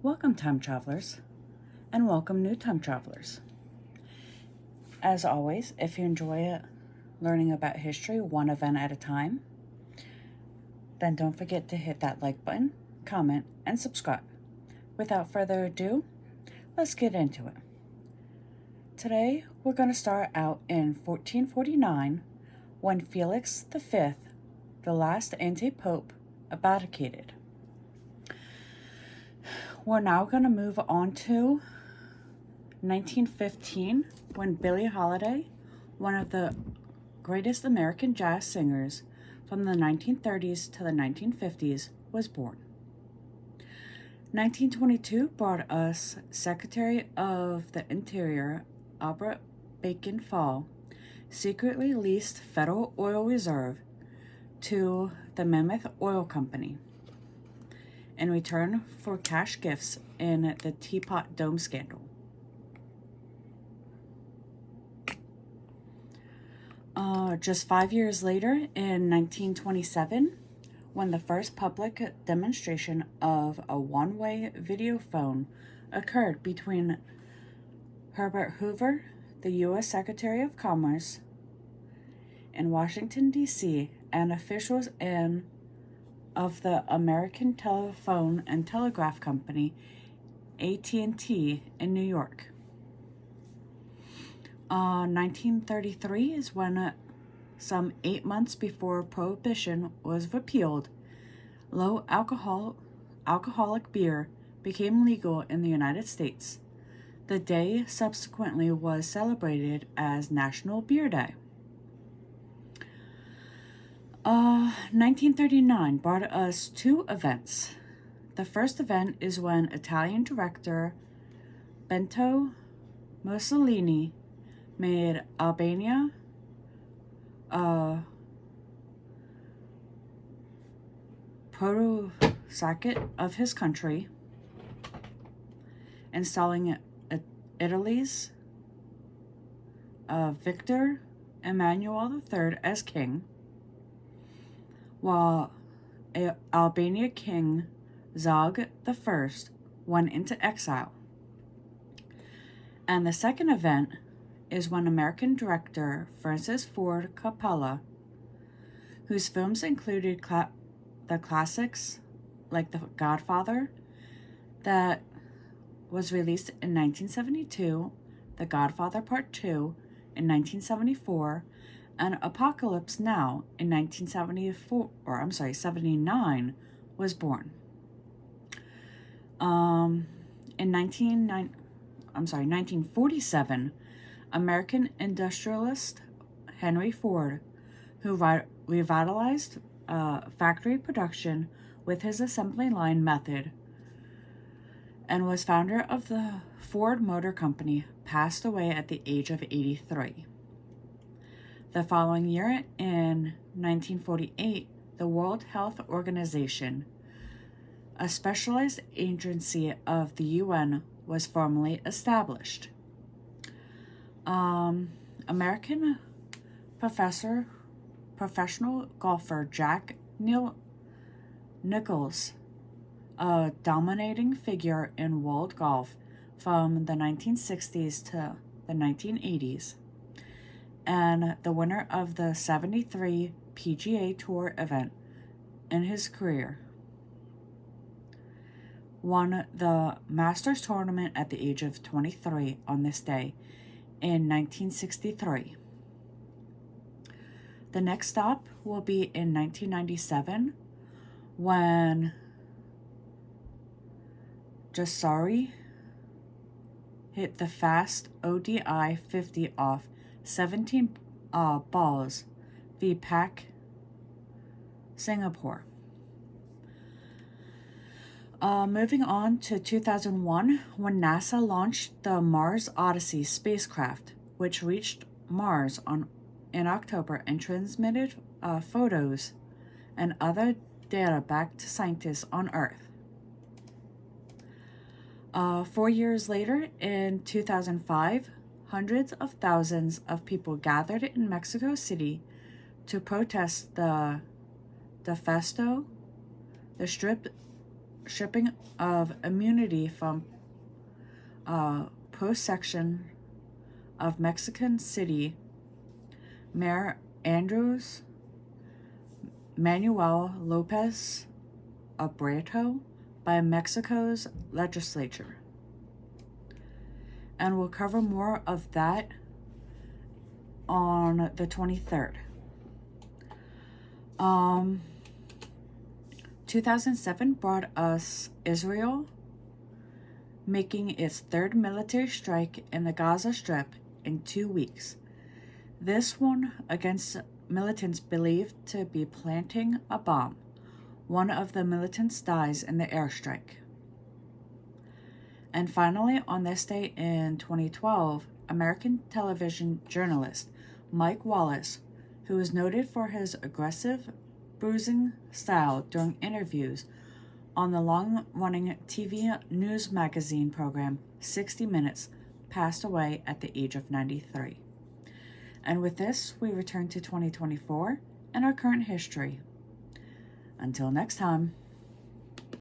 Welcome, time travelers, and welcome, new time travelers. As always, if you enjoy learning about history one event at a time, then don't forget to hit that like button, comment, and subscribe. Without further ado, let's get into it. Today, we're going to start out in 1449 when Felix V, the last anti-pope, abdicated. We're now going to move on to 1915 when Billie Holiday, one of the greatest American jazz singers from the 1930s to the 1950s, was born. 1922 brought us Secretary of the Interior Albert Bacon Fall secretly leased Federal Oil Reserve to the Mammoth Oil Company in return for cash gifts in the Teapot Dome scandal. Just 5 years later, in 1927, when the first public demonstration of a one-way video phone occurred between Herbert Hoover, the U.S. Secretary of Commerce, in Washington, D.C., and officials of the American Telephone and Telegraph Company, AT&T, in New York. 1933 is when, some 8 months before Prohibition was repealed, low alcoholic beer became legal in the United States. The day subsequently was celebrated as National Beer Day. 1939 brought us two events. The first event is when Italian director Benito Mussolini made Albania protectorate of his country, installing Italy's Victor Emmanuel III as king, while Albania king Zog I went into exile. And the second event is when American director Francis Ford Coppola, whose films included the classics like The Godfather, that was released in 1972, The Godfather Part 2 in 1974, and Apocalypse Now in 1979, was born. In 1947, American industrialist Henry Ford, who revitalized factory production with his assembly line method and was founder of the Ford Motor Company, passed away at the age of 83. The following year, in 1948, the World Health Organization, a specialized agency of the UN, was formally established. American professional golfer Jack Nicklaus, a dominating figure in world golf from the 1960s to the 1980s, and the winner of the 73 PGA Tour event in his career, won the Masters tournament at the age of 23 on this day in 1963. The next stop will be in 1997 when Jasari hit the fast ODI 50 off 17 balls v Pac Singapore. Moving on to 2001, when NASA launched the Mars Odyssey spacecraft, which reached Mars in October and transmitted photos and other data back to scientists on Earth. 4 years later, in 2005, hundreds of thousands of people gathered in Mexico City to protest the Festo, the strip stripping of immunity from post-section of Mexican City Mayor Andres Manuel Lopez Obrador by Mexico's legislature. And we'll cover more of that on the 23rd. 2007 brought us Israel making its third military strike in the Gaza Strip in 2 weeks. This one against militants believed to be planting a bomb. One of the militants dies in the airstrike. And finally, on this day in 2012, American television journalist Mike Wallace, who is noted for his aggressive, bruising style during interviews on the long-running TV news magazine program 60 Minutes, passed away at the age of 93. And with this, we return to 2024 and our current history. Until next time.